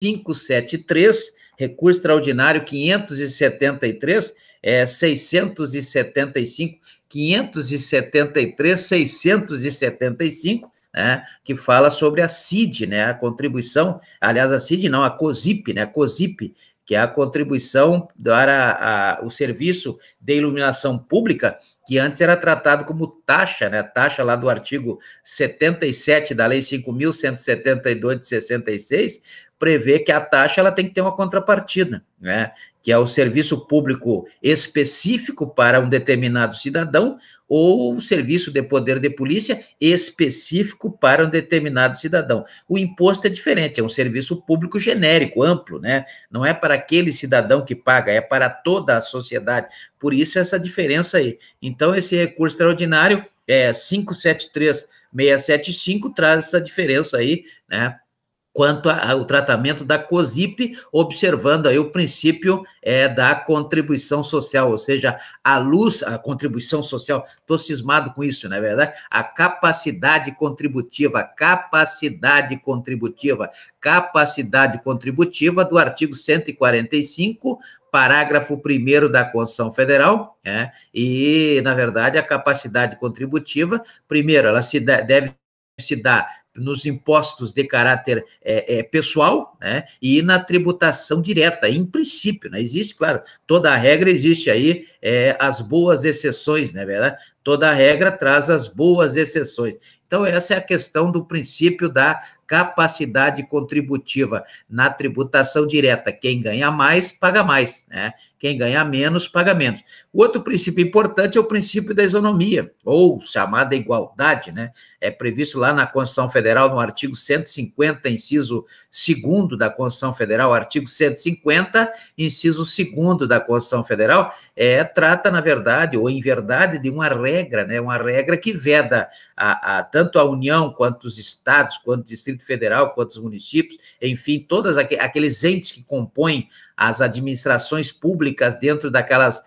573, recurso extraordinário 573, 675, 573, 675, né, que fala sobre a CID, né, a contribuição, aliás, a CID não, a COSIP, né, a COSIP, que é a contribuição para o serviço de iluminação pública, que antes era tratado como taxa, né, taxa lá do artigo 77 da Lei 5.172 de 66, prevê que a taxa ela tem que ter uma contrapartida, né, que é o serviço público específico para um determinado cidadão ou o serviço de poder de polícia específico para um determinado cidadão. O imposto é diferente, é um serviço público genérico, amplo, né? Não é para aquele cidadão que paga, é para toda a sociedade. Por isso essa diferença aí. Então, esse recurso extraordinário, 573.675, traz essa diferença aí, né? Quanto ao tratamento da COSIP, observando aí o princípio da contribuição social, ou seja, a contribuição social, estou cismado com isso, não é verdade? A capacidade contributiva do artigo 145, parágrafo 1º da Constituição Federal, né? E, na verdade, a capacidade contributiva, primeiro, ela deve se dar nos impostos de caráter pessoal, né, e na tributação direta, em princípio, né, existe, claro, toda a regra existe aí as boas exceções, não é verdade? Toda a regra traz as boas exceções. Então, essa é a questão do princípio da capacidade contributiva na tributação direta. Quem ganha mais, paga mais, né? Quem ganha menos, paga menos. O outro princípio importante é o princípio da isonomia, ou chamada igualdade, né? É previsto lá na Constituição Federal, no artigo 150, inciso 2º da Constituição Federal, artigo 150, inciso 2º da Constituição Federal, trata, na verdade, ou em verdade, de uma regra, né? Uma regra que veda tanto a União, quanto os estados, quanto o Distrito Federal, quanto os municípios, enfim, todos aqueles entes que compõem as administrações públicas dentro daquelas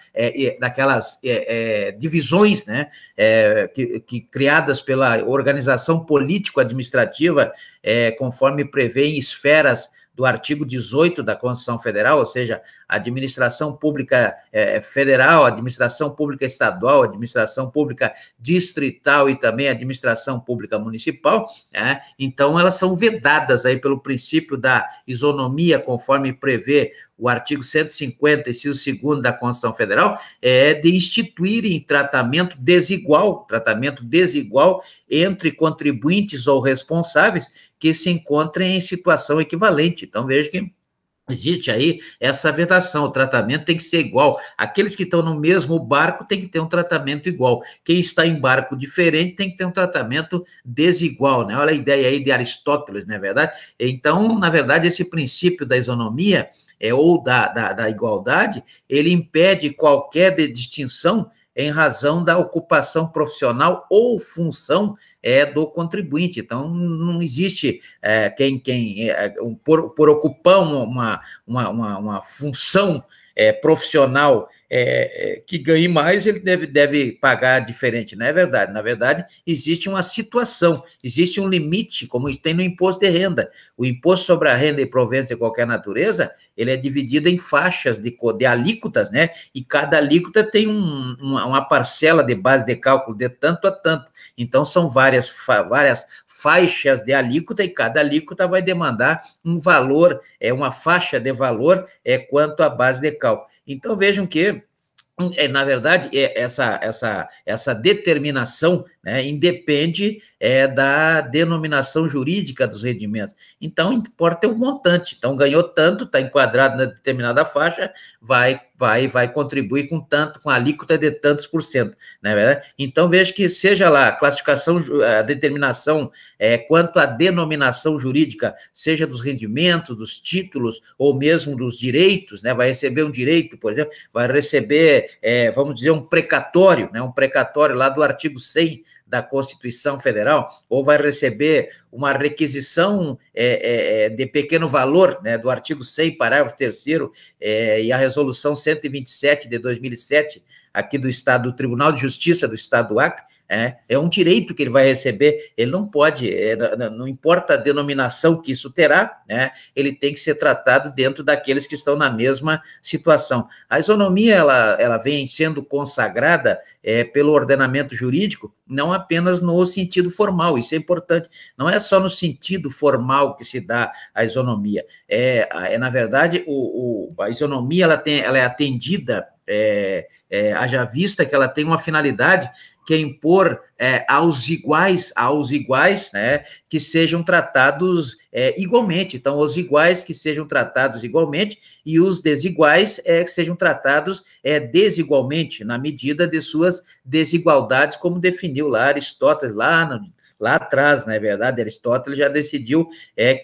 divisões, né, que criadas pela organização político-administrativa, conforme prevê em esferas do artigo 18 da Constituição Federal, ou seja, administração pública federal, administração pública estadual, administração pública distrital e também administração pública municipal, né? Então, elas são vedadas aí pelo princípio da isonomia, conforme prevê o artigo 150, inciso 2º da Constituição Federal, de instituírem tratamento desigual entre contribuintes ou responsáveis que se encontrem em situação equivalente. Então, veja que existe aí essa vedação, o tratamento tem que ser igual. Aqueles que estão no mesmo barco têm que ter um tratamento igual. Quem está em barco diferente tem que ter um tratamento desigual, né? Olha a ideia aí de Aristóteles, não é verdade? Então, na verdade, esse princípio da isonomia ou da igualdade, ele impede qualquer distinção em razão da ocupação profissional ou função do contribuinte. Então, não existe por ocupar uma função profissional que ganhe mais, ele deve pagar diferente. Não é verdade. Na verdade, existe uma situação, existe um limite, como tem no imposto de renda. O imposto sobre a renda e proventos de qualquer natureza, ele é dividido em faixas de alíquotas, né? E cada alíquota tem uma parcela de base de cálculo de tanto a tanto. Então, são várias faixas de alíquota, e cada alíquota vai demandar um valor, uma faixa de valor quanto à base de cálculo. Então, vejam que, na verdade, essa determinação, né, independe da denominação jurídica dos rendimentos. Então, importa o montante. Então, ganhou tanto, está enquadrado na determinada faixa, vai contribuir com tanto, com a alíquota de tantos por cento, não é verdade? Então, veja que seja lá a classificação, a determinação quanto à denominação jurídica, seja dos rendimentos, dos títulos, ou mesmo dos direitos, né? Vai receber um direito, por exemplo, vai receber, vamos dizer, um precatório, né? Um precatório lá do artigo 100 da Constituição Federal, ou vai receber uma requisição de pequeno valor, né, do artigo 100, parágrafo 3º, e a resolução 127 de 2007, aqui do Estado, do Tribunal de Justiça do Estado do Acre, é um direito que ele vai receber, ele não pode, não importa a denominação que isso terá, né, ele tem que ser tratado dentro daqueles que estão na mesma situação. A isonomia, ela vem sendo consagrada pelo ordenamento jurídico, não apenas no sentido formal, isso é importante, não é só no sentido formal que se dá a isonomia, na verdade, a isonomia ela é atendida, haja vista que ela tem uma finalidade que é impor aos iguais, né, que sejam tratados igualmente. Então, os iguais que sejam tratados igualmente e os desiguais que sejam tratados desigualmente, na medida de suas desigualdades, como definiu lá Aristóteles, lá atrás, na verdade, Aristóteles já decidiu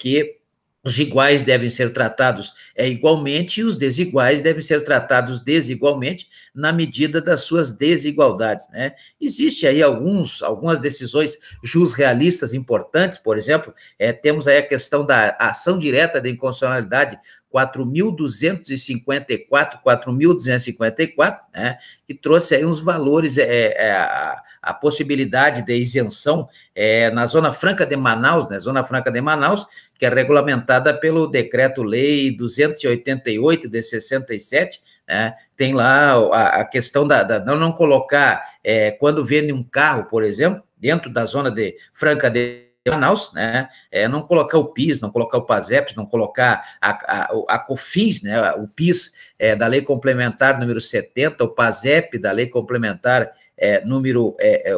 que os iguais devem ser tratados igualmente e os desiguais devem ser tratados desigualmente na medida das suas desigualdades, né? Existe aí algumas decisões jusrealistas importantes, por exemplo, temos aí a questão da ação direta da inconstitucionalidade 4.254, né, que trouxe aí uns valores, a possibilidade de isenção na Zona Franca de Manaus, né, Zona Franca de Manaus, que é regulamentada pelo Decreto-Lei 288 de 67, né, tem lá a questão da não colocar, quando vende um carro, por exemplo, dentro da Zona de Franca de Manaus, né, não colocar o PIS, não colocar o PASEP, não colocar a COFINS, né, o PIS da Lei Complementar número 70, o PASEP da Lei Complementar número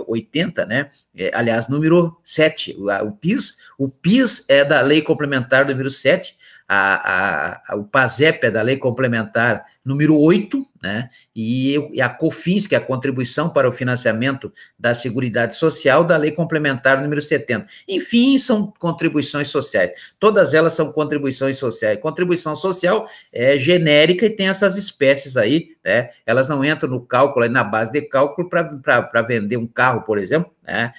80, né, aliás, número 7, o PIS é da Lei Complementar número 7, o PASEP é da Lei Complementar número 8, né, e a COFINS, que é a Contribuição para o Financiamento da Seguridade Social, da Lei Complementar número 70. Enfim, são contribuições sociais. Todas elas são contribuições sociais. Contribuição social é genérica e tem essas espécies aí, né, elas não entram no cálculo, na base de cálculo para vender um carro, por exemplo, né,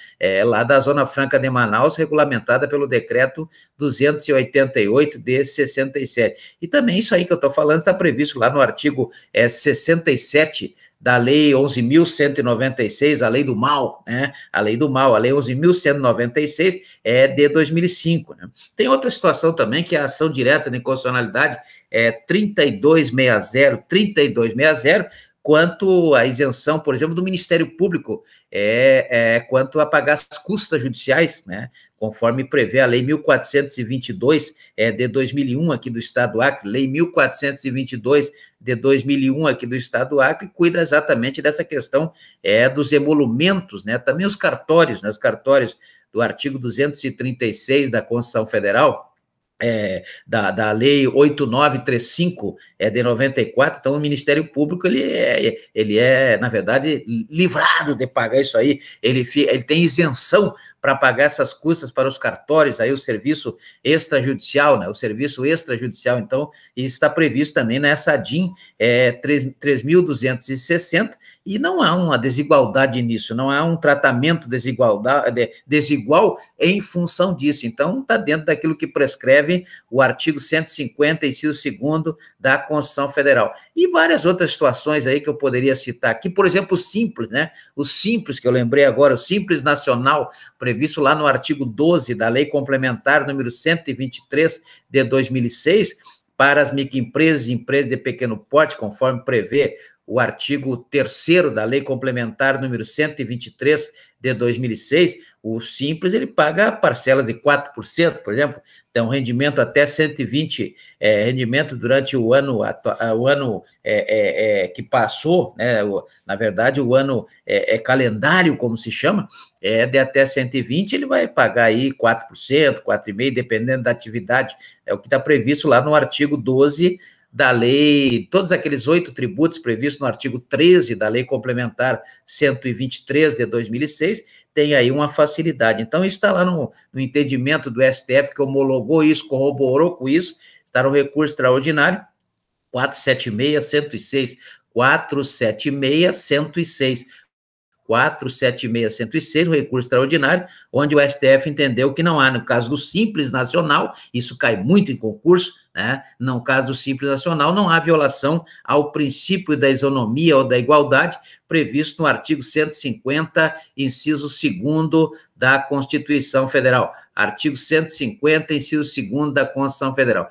lá da Zona Franca de Manaus, regulamentada pelo Decreto 288 de 67. E também isso aí que eu estou falando está previsto lá no artigo 67 da Lei 11.196, a Lei do Mal, né? A Lei do Mal, a Lei 11.196 é de 2005. Né? Tem outra situação também, que é a ação direta de inconstitucionalidade 3260, quanto à isenção, por exemplo, do Ministério Público, quanto a pagar as custas judiciais, né, conforme prevê a Lei 1422 de 2001 aqui do Estado do Acre, Lei 1422 de 2001 aqui do Estado do Acre, cuida exatamente dessa questão dos emolumentos, né, também os cartórios, né, os cartórios do artigo 236 da Constituição Federal, da Lei 8935 de 94, então o Ministério Público ele é, na verdade, livrado de pagar isso aí, ele tem isenção para pagar essas custas para os cartórios, aí o serviço extrajudicial, né, o serviço extrajudicial, então, isso está previsto também nessa ADIM 3.260, e não há uma desigualdade nisso, não há um tratamento desigual em função disso, então está dentro daquilo que prescreve o artigo 150, inciso 2º da Constituição Federal. E várias outras situações aí que eu poderia citar aqui, por exemplo, o Simples, né? O Simples, que eu lembrei agora, o Simples Nacional, previsto lá no artigo 12 da Lei Complementar número 123 de 2006, para as microempresas e empresas de pequeno porte, conforme prevê o artigo 3º da Lei Complementar número 123 de 2006, o Simples, ele paga parcelas de 4%, por exemplo, então rendimento até 120, rendimento durante o ano que passou, né, na verdade, o ano calendário, como se chama, de até 120, ele vai pagar aí 4%, 4,5%, dependendo da atividade, é o que está previsto lá no artigo 12 da lei, todos aqueles 8 tributos previstos no artigo 13 da Lei Complementar 123 de 2006, tem aí uma facilidade. Então, isso está lá no entendimento do STF, que homologou isso, corroborou com isso, está no recurso extraordinário, 476-106, 476-106, 476-106, o recurso extraordinário, onde o STF entendeu que não há, no caso do Simples Nacional, isso cai muito em concurso, né? No caso do Simples Nacional, não há violação ao princípio da isonomia ou da igualdade previsto no artigo 150, inciso 2º da Constituição Federal. Artigo 150, inciso 2º da Constituição Federal.